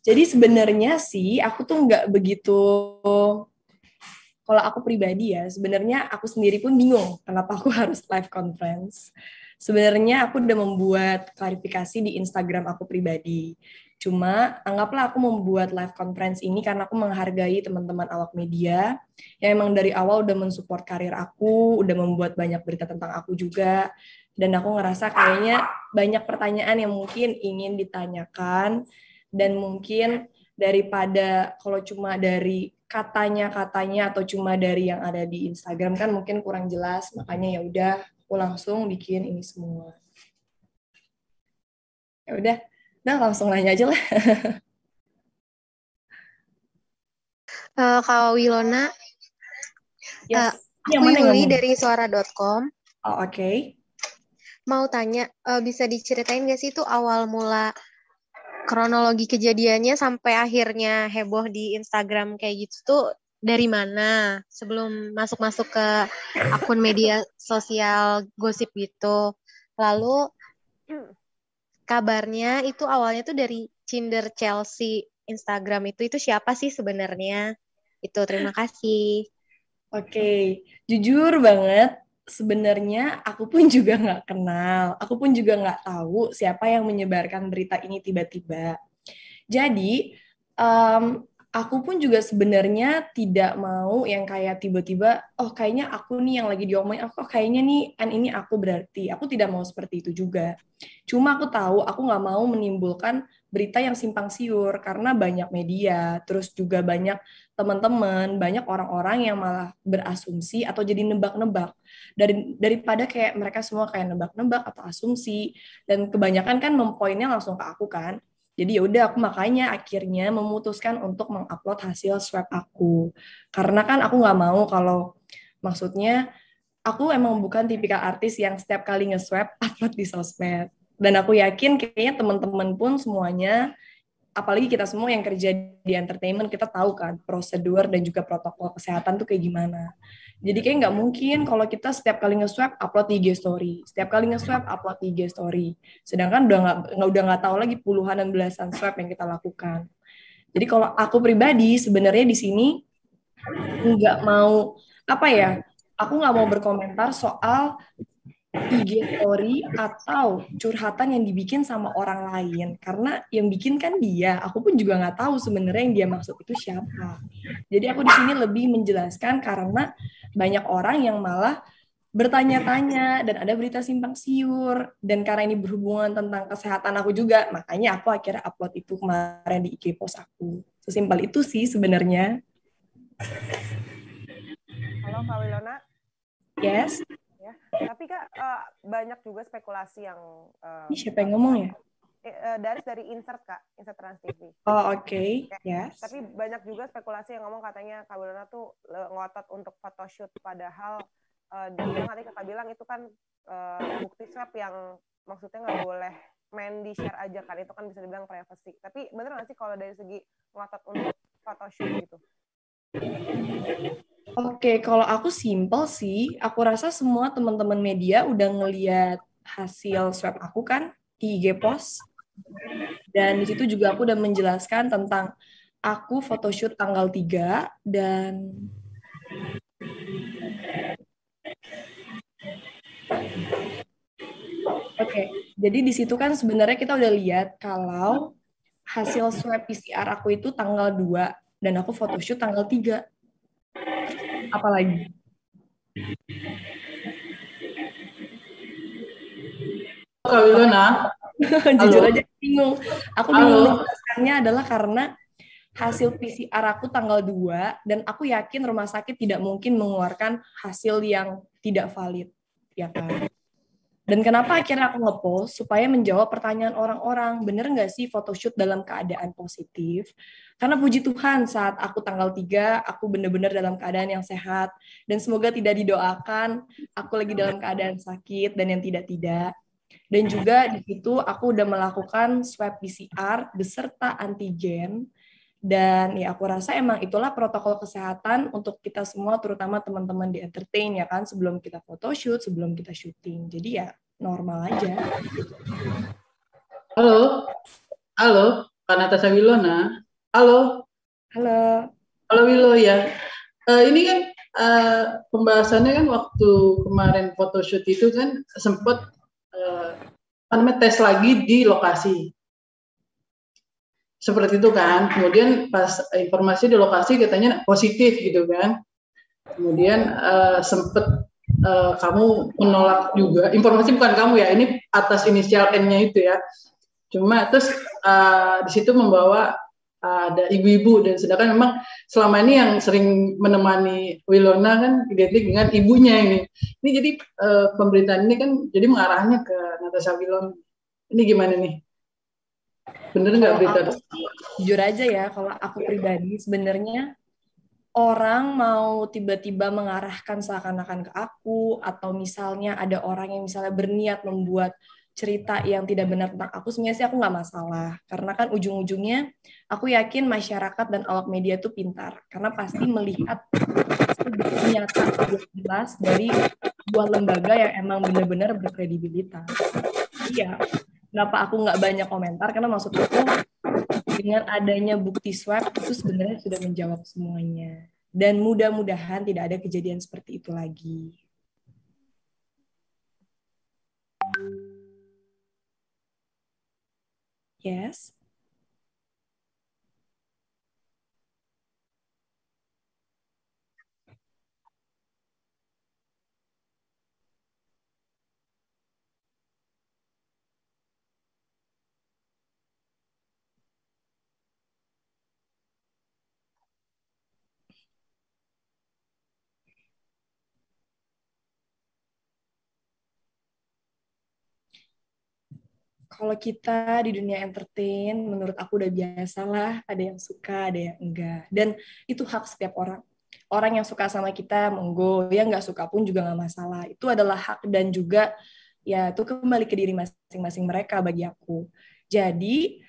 Jadi sebenarnya sih aku tuh nggak begitu, kalau aku pribadi ya, sebenarnya aku sendiri pun bingung kenapa aku harus live conference. Sebenarnya aku udah membuat klarifikasi di Instagram aku pribadi. Cuma anggaplah aku membuat live conference ini karena aku menghargai teman-teman awak media yang emang dari awal udah mensupport karir aku, udah membuat banyak berita tentang aku juga. Dan aku ngerasa kayaknya banyak pertanyaan yang mungkin ingin ditanyakan dan mungkin daripada kalau cuma dari katanya-katanya atau cuma dari yang ada di Instagram kan mungkin kurang jelas, makanya ya udah aku langsung bikin ini semua. Ya udah langsung nanya aja lah. Kak Wilona, Yes. Ini yang aku mana yang Yuli ngomong? dari suara.com. Oh, oke. Mau tanya, bisa diceritain gak sih itu awal mula kronologi kejadiannya sampai akhirnya heboh di Instagram kayak gitu tuh dari mana? Sebelum masuk-masuk ke akun media sosial gosip gitu. Lalu kabarnya itu awalnya tuh dari Cinder Chelsea Instagram itu siapa sih sebenarnya? Itu terima kasih. Oke, jujur banget, sebenarnya aku pun juga nggak kenal, aku pun juga nggak tahu siapa yang menyebarkan berita ini tiba-tiba. Jadi, aku pun juga sebenarnya tidak mau yang kayak tiba-tiba, oh kayaknya aku nih yang lagi diomongin, oh kayaknya nih ini aku berarti. Aku tidak mau seperti itu juga. Cuma aku tahu aku nggak mau menimbulkan berita yang simpang siur karena banyak media, terus juga banyak teman-teman, banyak orang-orang yang malah berasumsi atau jadi nebak-nebak. Daripada kayak mereka semua kayak nebak-nebak atau asumsi dan kebanyakan kan mempoinnya langsung ke aku kan. Jadi ya udah aku makanya akhirnya memutuskan untuk mengupload hasil swab aku. Karena kan aku nggak mau kalau maksudnya aku emang bukan tipikal artis yang setiap kali nge-swab upload di sosmed. Dan aku yakin kayaknya teman-teman pun semuanya, apalagi kita semua yang kerja di entertainment, kita tahu kan prosedur dan juga protokol kesehatan tuh kayak gimana. Jadi kayak nggak mungkin kalau kita setiap kali nge-swab upload di IG story, setiap kali nge-swab upload di IG story. Sedangkan udah nggak tahu lagi puluhan dan belasan swab yang kita lakukan. Jadi kalau aku pribadi sebenarnya di sini nggak mau apa ya, aku nggak mau berkomentar soal IG story atau curhatan yang dibikin sama orang lain karena yang bikin kan dia, aku pun juga nggak tahu sebenarnya yang dia maksud itu siapa. Jadi aku di sini lebih menjelaskan karena banyak orang yang malah bertanya-tanya dan ada berita simpang siur dan karena ini berhubungan tentang kesehatan aku juga makanya aku akhirnya upload itu kemarin di IG post aku. Sesimpel itu sih sebenarnya. Halo Kak Wilona. Yes. Ya, tapi Kak banyak juga spekulasi yang Ini siapa yang ngomong ya? dari insert Kak, insert Trans TV. Oh oke. Yes. Tapi banyak juga spekulasi yang ngomong katanya Kak Wilona tuh ngotot untuk photoshoot, padahal dia bilang tadi Kakak bilang itu kan bukti swab yang maksudnya nggak boleh main di share aja kan, itu kan bisa dibilang privacy. Tapi bener nggak sih kalau dari segi ngotot untuk photoshoot gitu? Oke, kalau aku simpel sih, aku rasa semua teman-teman media udah ngeliat hasil swab aku kan di IG post. Dan di situ juga aku udah menjelaskan tentang aku photoshoot tanggal 3 dan oke, jadi di situ kan sebenarnya kita udah lihat kalau hasil swab PCR aku itu tanggal 2 dan aku photoshoot tanggal 3. Apalagi? Kak Wilona, Jujur halo, aja bingung. Aku bingung halo. menjelaskannya adalah karena hasil PCR aku tanggal 2 dan aku yakin rumah sakit tidak mungkin mengeluarkan hasil yang tidak valid, ya kan? Dan kenapa akhirnya aku ngepost? Supaya menjawab pertanyaan orang-orang, bener nggak sih photoshoot dalam keadaan positif? Karena puji Tuhan saat aku tanggal 3, aku bener-bener dalam keadaan yang sehat. Dan semoga tidak didoakan, aku lagi dalam keadaan sakit dan yang tidak-tidak. Dan juga di situ aku udah melakukan swab PCR beserta antigen. Dan ya aku rasa emang itulah protokol kesehatan untuk kita semua, terutama teman-teman di entertain ya kan, sebelum kita photoshoot, sebelum kita syuting. Jadi ya normal aja. Halo, halo, Natasha Wilona. Halo, Halo. halo Wilo ya. Ini kan pembahasannya kan waktu kemarin photoshoot itu kan sempat tes lagi di lokasi. Seperti itu kan. Kemudian pas informasi di lokasi katanya positif gitu kan. Kemudian sempat kamu menolak juga. Informasi bukan kamu ya, ini atas inisial N-nya itu ya. Cuma terus di situ membawa ada ibu-ibu, dan sedangkan memang selama ini yang sering menemani Wilona kan identik dengan ibunya ini. Ini jadi pemberitaan ini kan jadi mengarahnya ke Natasha Wilona. Ini gimana nih? Bener nggak berita tersebut? Jujur aja ya, kalau aku pribadi sebenarnya orang mau tiba-tiba mengarahkan seakan-akan ke aku, atau misalnya ada orang yang misalnya berniat membuat cerita yang tidak benar tentang aku, sebenarnya sih aku nggak masalah. Karena kan ujung-ujungnya aku yakin masyarakat dan awak media itu pintar. Karena pasti melihat nyata jelas dari sebuah lembaga yang emang benar-benar berkredibilitas. Iya, kenapa aku nggak banyak komentar? Karena maksud aku dengan adanya bukti swab itu sebenarnya sudah menjawab semuanya. Dan mudah-mudahan tidak ada kejadian seperti itu lagi. Yes. Kalau kita di dunia entertain, menurut aku udah biasa lah, ada yang suka, ada yang enggak. Dan itu hak setiap orang. Orang yang suka sama kita, monggo. Yang nggak suka pun juga nggak masalah. Itu adalah hak dan juga, ya itu kembali ke diri masing-masing mereka bagi aku. Jadi,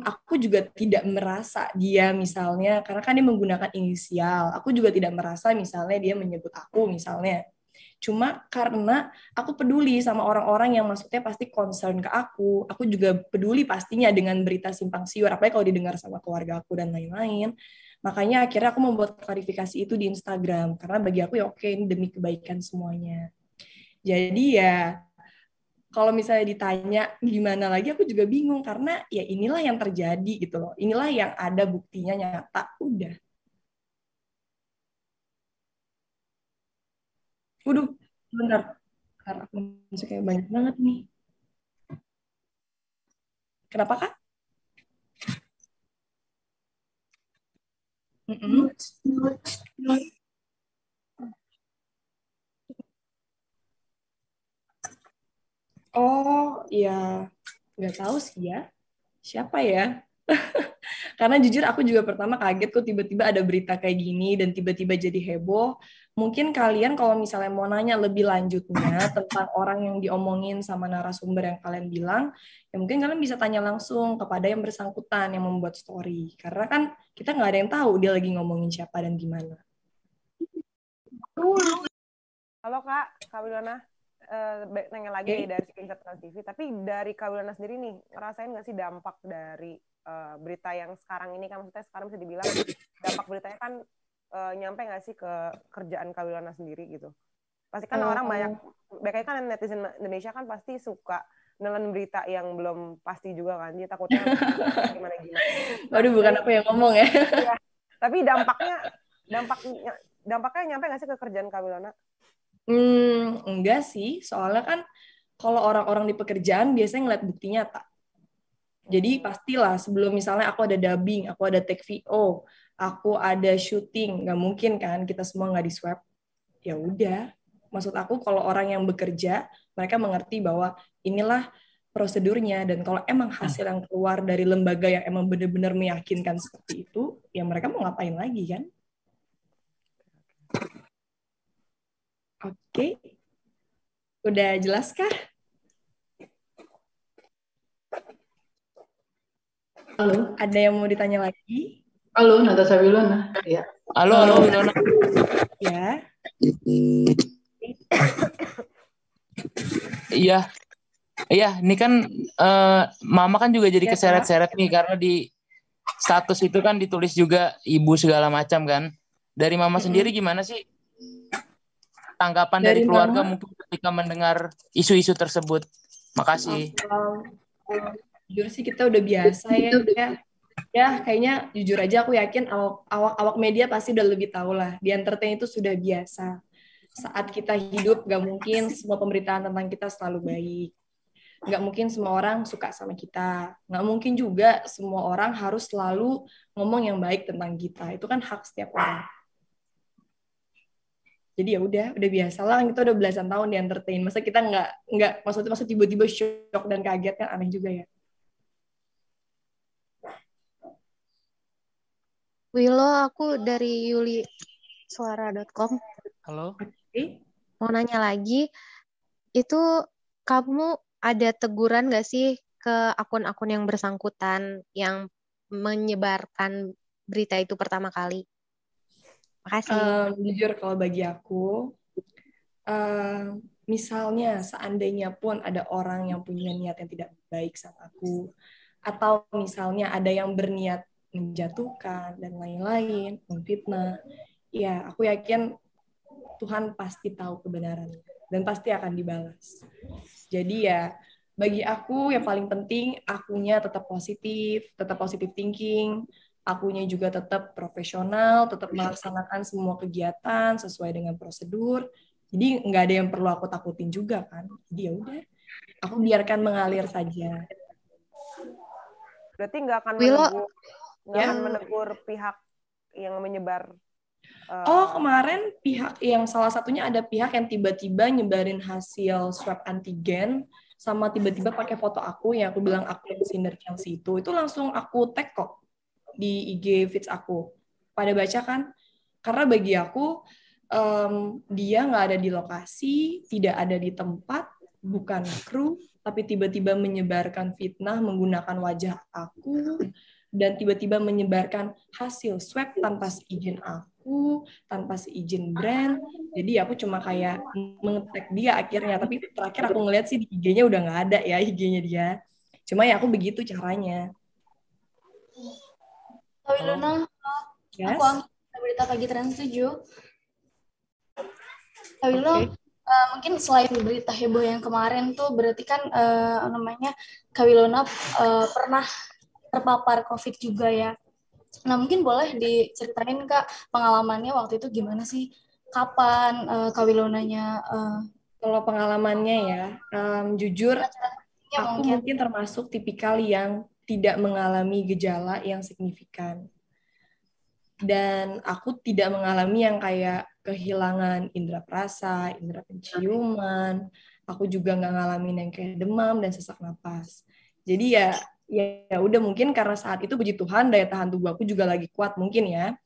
aku juga tidak merasa dia misalnya, karena kan dia menggunakan inisial, aku juga tidak merasa misalnya dia menyebut aku misalnya. Cuma karena aku peduli sama orang-orang yang maksudnya pasti concern ke aku juga peduli pastinya dengan berita simpang siur, apalagi kalau didengar sama keluarga aku dan lain-lain. Makanya akhirnya aku membuat klarifikasi itu di Instagram, karena bagi aku ya oke, ini demi kebaikan semuanya. Jadi ya, kalau misalnya ditanya gimana lagi, aku juga bingung, karena ya inilah yang terjadi gitu loh. Inilah yang ada buktinya nyata, udah. Waduh, bentar. Karena aku masih kayak banyak banget nih. Kenapa, Kak? Mm-mm. Oh, ya. Nggak tahu sih ya. Siapa ya? Karena jujur aku juga pertama kaget kok tiba-tiba ada berita kayak gini dan tiba-tiba jadi heboh. Mungkin kalian kalau misalnya mau nanya lebih lanjutnya tentang orang yang diomongin sama narasumber yang kalian bilang, ya mungkin kalian bisa tanya langsung kepada yang bersangkutan yang membuat story. Karena kan kita nggak ada yang tahu dia lagi ngomongin siapa dan gimana. Halo Kak Wilona. Nanya lagi dari screenshot Trans TV. Tapi dari Kak Wilona sendiri nih, ngerasain nggak sih dampak dari berita yang sekarang ini, kan maksudnya sekarang bisa dibilang dampak beritanya kan nyampe nggak sih ke kerjaan Kak Wilona sendiri gitu? Pasti kan orang banyak kan netizen Indonesia kan pasti suka dengan berita yang belum pasti juga kan, dia takutnya gimana. Waduh, bukan aku yang ngomong ya. Iya. Tapi dampaknya nyampe nggak sih ke kerjaan Kak Wilona? Enggak sih, soalnya kan kalau orang-orang di pekerjaan biasanya ngeliat bukti nyata. Jadi pastilah sebelum misalnya aku ada dubbing, aku ada take VO, aku ada syuting, nggak mungkin kan kita semua nggak di swab. Ya udah, maksud aku kalau orang yang bekerja, mereka mengerti bahwa inilah prosedurnya, dan kalau emang hasil yang keluar dari lembaga yang emang benar-benar meyakinkan seperti itu, ya mereka mau ngapain lagi kan? Oke. Udah jelas kah? Halo. Ada yang mau ditanya lagi? Halo, Natasha Wilona. Ya. Halo Wilona. Ya. Iya, ini kan Mama kan juga jadi keseret-seret nih karena di status itu kan ditulis juga ibu segala macam kan. Dari Mama sendiri gimana sih tanggapan dari keluarga Mama, mungkin ketika mendengar isu-isu tersebut? Makasih. Jujur sih kita udah biasa ya. Ya, kayaknya jujur aja aku yakin awak media pasti udah lebih tahu lah. Di entertain itu sudah biasa. Saat kita hidup, gak mungkin semua pemberitaan tentang kita selalu baik. Gak mungkin semua orang suka sama kita. Gak mungkin juga semua orang harus selalu ngomong yang baik tentang kita. Itu kan hak setiap orang. Jadi ya udah biasa lah. Kita udah belasan tahun di entertain. Masa kita nggak maksudnya tiba-tiba shock dan kaget kan aneh juga ya. Willow, aku dari yulisuara.com. Halo. Mau nanya lagi, itu kamu ada teguran nggak sih ke akun-akun yang bersangkutan yang menyebarkan berita itu pertama kali? Makasih. Jujur kalau bagi aku, misalnya seandainya pun ada orang yang punya niat yang tidak baik sama aku, atau misalnya ada yang berniat menjatuhkan dan lain-lain, memfitnah, ya aku yakin Tuhan pasti tahu kebenarannya dan pasti akan dibalas. Jadi ya bagi aku yang paling penting akunya tetap positif thinking, akunya juga tetap profesional, tetap melaksanakan semua kegiatan sesuai dengan prosedur. Jadi nggak ada yang perlu aku takutin juga kan. Jadi ya udah, aku biarkan mengalir saja. Berarti nggak akan menegur pihak yang menyebar. Kemarin pihak yang salah satunya ada pihak yang tiba-tiba nyebarin hasil swab antigen sama tiba-tiba pakai foto aku yang aku bilang aku yang Cinder Chelsea itu langsung aku tag kok di IG feeds aku. Pada baca kan? Karena bagi aku dia nggak ada di lokasi, tidak ada di tempat, bukan kru, tapi tiba-tiba menyebarkan fitnah menggunakan wajah aku dan tiba-tiba menyebarkan hasil swab tanpa seizin aku, tanpa seizin brand. Jadi aku cuma kayak nge-tag dia akhirnya, tapi terakhir aku ngeliat sih di IG-nya udah nggak ada ya IG-nya dia. Cuma ya aku begitu caranya. Wilona, Yes. aku angkat berita pagi Trans 7. Wilona, mungkin selain berita heboh yang kemarin tuh berarti kan namanya Kak Wilona pernah terpapar COVID juga ya. Nah mungkin boleh diceritain Kak pengalamannya waktu itu gimana sih? Kapan Kak Wilonanya? Kalau pengalamannya ya, jujur aku mungkin termasuk tipikal yang tidak mengalami gejala yang signifikan. Dan aku tidak mengalami yang kayak kehilangan indera perasa, indera penciuman. Aku juga nggak ngalamin yang kayak demam dan sesak napas. Jadi ya udah mungkin karena saat itu puji Tuhan daya tahan tubuh aku juga lagi kuat mungkin ya.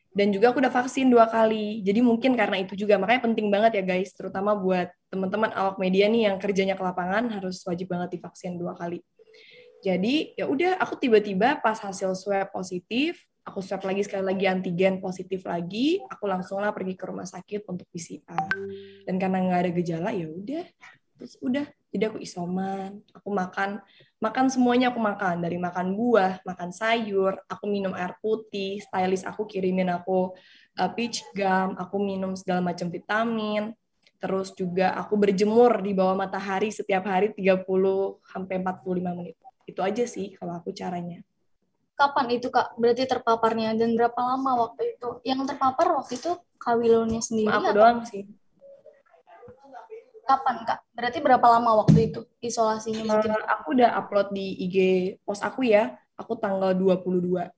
Dan juga aku udah vaksin 2 kali. Jadi mungkin karena itu juga makanya penting banget ya guys, terutama buat teman-teman awak media nih yang kerjanya ke lapangan harus wajib banget divaksin 2 kali. Jadi ya udah aku tiba-tiba pas hasil swab positif, aku swab lagi sekali lagi antigen positif lagi, aku langsunglah pergi ke rumah sakit untuk PCR. Dan karena nggak ada gejala ya udah, terus udah. Jadi aku isoman, aku makan semuanya aku makan, dari makan buah, makan sayur, aku minum air putih, stylist aku kirimin aku peach gum, aku minum segala macam vitamin. Terus juga aku berjemur di bawah matahari setiap hari 30 sampai 45 menit. Itu aja sih kalau aku caranya. Kapan itu Kak berarti terpaparnya dan berapa lama waktu itu? Yang terpapar waktu itu Kak Wilonnya sendiri Aku atau doang sih. kapan Kak? Berarti berapa lama waktu itu isolasinya mungkin? Aku udah upload di IG post aku ya. Aku tanggal 22.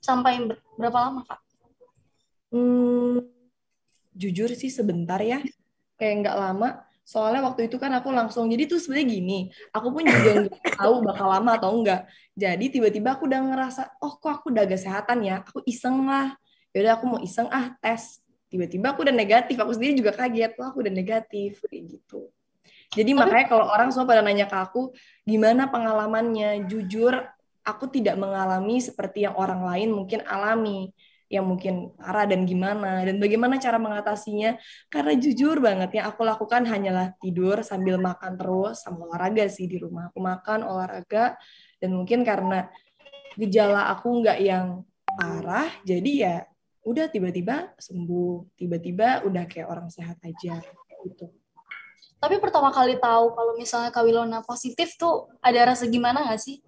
Sampai berapa lama Kak? Jujur sih sebentar ya. Kayak nggak lama. Soalnya waktu itu kan aku langsung, jadi tuh sebenarnya gini, aku pun juga nggak tahu bakal lama atau enggak. Jadi tiba-tiba aku udah ngerasa, oh kok aku udah agak kesehatan ya, aku iseng lah. Yaudah aku mau iseng tes. Tiba-tiba aku udah negatif, aku sendiri juga kaget, wah aku udah negatif, kayak gitu. Jadi makanya kalau orang semua pada nanya ke aku, gimana pengalamannya? Jujur, aku tidak mengalami seperti yang orang lain mungkin alami, yang mungkin parah dan gimana, dan bagaimana cara mengatasinya. Karena jujur banget, yang aku lakukan hanyalah tidur sambil makan terus, sama olahraga sih di rumah. Aku makan, olahraga, Dan mungkin karena gejala aku nggak yang parah, jadi ya udah tiba-tiba sembuh, tiba-tiba udah kayak orang sehat aja gitu. Tapi pertama kali tahu kalau misalnya Kak Wilona positif tuh ada rasa gimana nggak sih?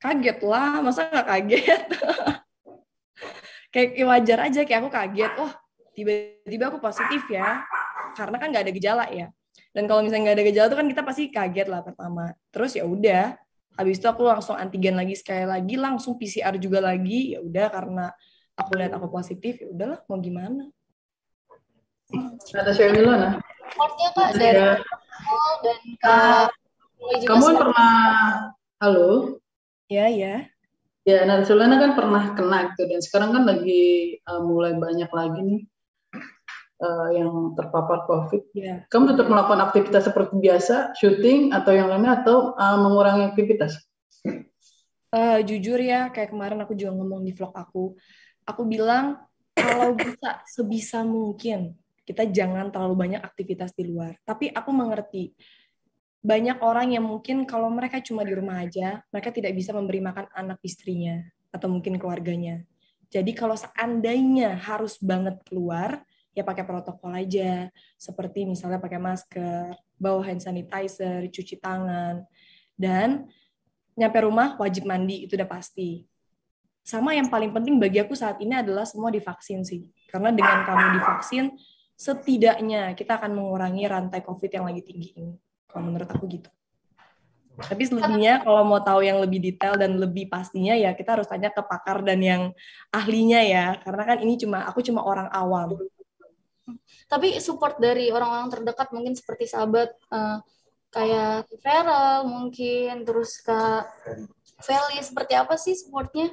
Kaget lah, masa nggak kaget? Kayak wajar aja, kayak aku kaget, oh tiba-tiba aku positif ya, karena kan nggak ada gejala ya. Dan kalau misalnya nggak ada gejala tuh kan kita pasti kaget lah pertama. Terus ya udah, habis itu aku langsung antigen lagi sekali lagi, langsung PCR juga lagi. Ya udah karena aku lihat aku positif, ya udahlah mau gimana. Natasha Wilona. Supportnya Kak dari Ya. awal dan Kak juga Kamu kan support. pernah, halo? Ya, ya. Ya, Natasha Wilona kan pernah kena gitu, dan sekarang kan lagi mulai banyak lagi nih yang terpapar COVID. Ya. Kamu tetap melakukan aktivitas seperti biasa, syuting atau yang lainnya, atau mengurangi aktivitas? Jujur ya, kayak kemarin aku juga ngomong di vlog aku bilang kalau bisa sebisa mungkin kita jangan terlalu banyak aktivitas di luar. Tapi aku mengerti banyak orang yang mungkin kalau mereka cuma di rumah aja, mereka tidak bisa memberi makan anak istrinya atau mungkin keluarganya. Jadi kalau seandainya harus banget keluar, ya pakai protokol aja. Seperti misalnya pakai masker, bawa hand sanitizer, cuci tangan, dan nyampe rumah wajib mandi, itu udah pasti. Sama yang paling penting bagi aku saat ini adalah semua divaksin sih. Karena dengan kamu divaksin, setidaknya kita akan mengurangi rantai COVID yang lagi tinggi ini. Kalau menurut aku gitu. Tapi selebihnya kalau mau tahu yang lebih detail dan lebih pastinya ya kita harus tanya ke pakar dan yang ahlinya ya. Karena kan ini aku cuma orang awam. Tapi support dari orang-orang terdekat mungkin seperti sahabat kayak Feral mungkin, terus Kak Feli, seperti apa sih supportnya?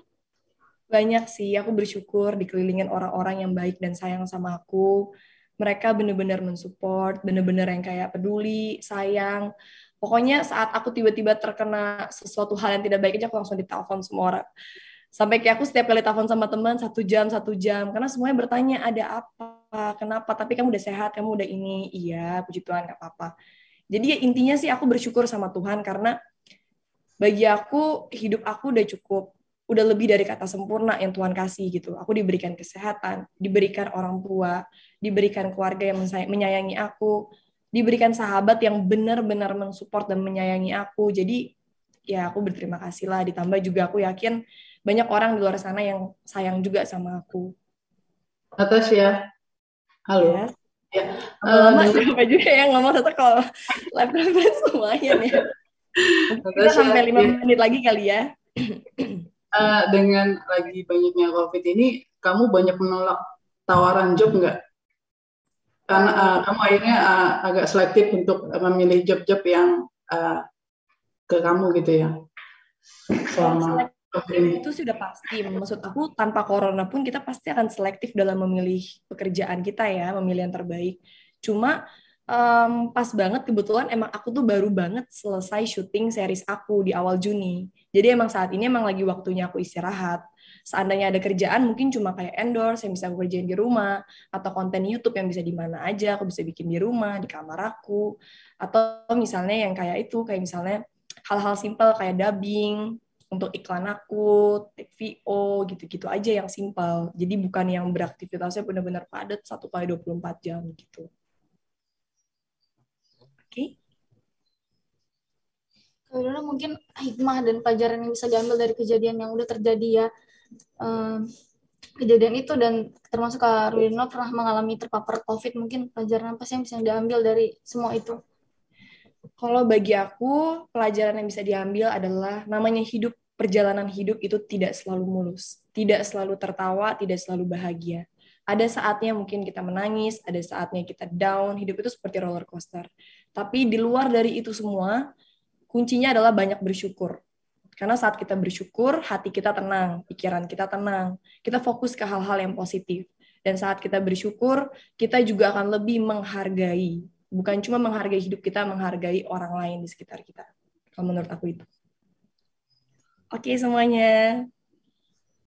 Banyak sih, aku bersyukur dikelilingin orang-orang yang baik dan sayang sama aku. Mereka benar-benar mensupport, benar-benar yang kayak peduli, sayang. Pokoknya saat aku tiba-tiba terkena sesuatu hal yang tidak baik aja, aku langsung ditelepon semua orang. Sampai kayak aku setiap kali telepon sama teman 1 jam. Karena semuanya bertanya, ada apa, kenapa, tapi kamu udah sehat, kamu udah ini. Iya, puji Tuhan, gak apa-apa. Jadi ya intinya sih aku bersyukur sama Tuhan, karena bagi aku, hidup aku udah cukup, udah lebih dari kata sempurna yang Tuhan kasih gitu. Aku diberikan kesehatan, diberikan orang tua, diberikan keluarga yang menyayangi aku, diberikan sahabat yang benar-benar mensupport dan menyayangi aku. Jadi ya aku berterima kasih lah. Ditambah juga aku yakin banyak orang di luar sana yang sayang juga sama aku. Natasha, halo. Yes. Ya. Lama juga yang ngomong tetap kalau live conference lumayan ya. Mungkin kita sampai 5 menit lagi kali ya. Dengan lagi banyaknya COVID ini, kamu banyak menolak tawaran job nggak? Karena kamu akhirnya agak selektif untuk memilih job-job yang ke kamu gitu ya. Selama COVID ini. Itu sudah pasti. Maksud aku tanpa corona pun kita pasti akan selektif dalam memilih pekerjaan kita ya, memilih yang terbaik. Cuma pas banget kebetulan emang aku tuh baru banget selesai syuting series aku di awal Juni. Jadi emang saat ini emang lagi waktunya aku istirahat. Seandainya ada kerjaan mungkin cuma kayak endorse yang bisa aku kerjain di rumah, atau konten YouTube yang bisa di mana aja aku bisa bikin di rumah, di kamar aku, atau misalnya yang kayak itu, kayak misalnya hal-hal simple kayak dubbing untuk iklan aku, take VO, gitu-gitu aja yang simple. Jadi bukan yang beraktivitasnya benar-benar padat 1 kali 24 jam gitu. Oke. Karena mungkin hikmah dan pelajaran yang bisa diambil dari kejadian yang udah terjadi ya. Kejadian itu dan termasuk Kak Rulino pernah mengalami terpapar COVID, mungkin pelajaran apa sih yang bisa diambil dari semua itu? Kalau bagi aku, pelajaran yang bisa diambil adalah namanya hidup, perjalanan hidup itu tidak selalu mulus, tidak selalu tertawa, tidak selalu bahagia. Ada saatnya mungkin kita menangis, ada saatnya kita down, hidup itu seperti roller coaster. Tapi di luar dari itu semua, kuncinya adalah banyak bersyukur. Karena saat kita bersyukur, hati kita tenang, pikiran kita tenang, kita fokus ke hal-hal yang positif. Dan saat kita bersyukur, kita juga akan lebih menghargai. Bukan cuma menghargai hidup kita, menghargai orang lain di sekitar kita. Kalau menurut aku itu. Oke semuanya.